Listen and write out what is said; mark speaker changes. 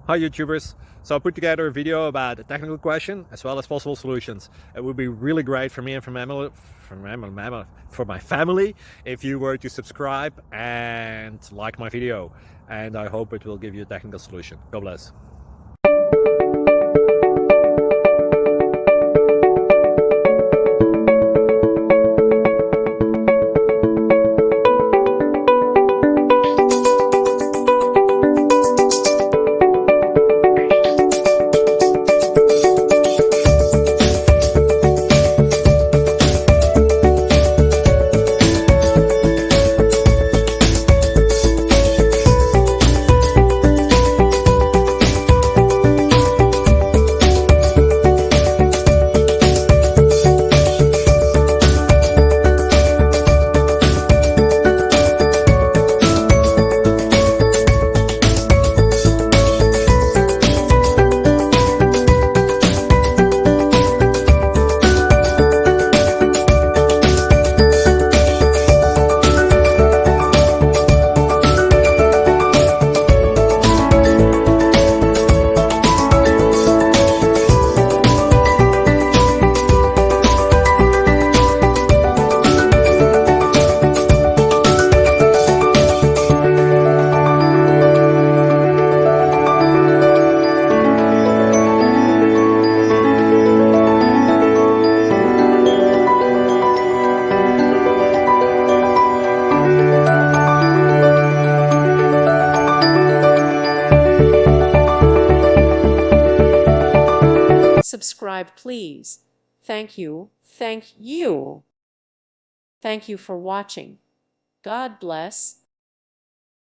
Speaker 1: Hi YouTubers! So I put together a video about a technical question as well as possible solutions. It would be really great for me and for my family if you were to subscribe and like my video, and I hope it will give you a technical solution. God bless.
Speaker 2: Subscribe, please. Thank you. Thank you. Thank you for watching. God bless.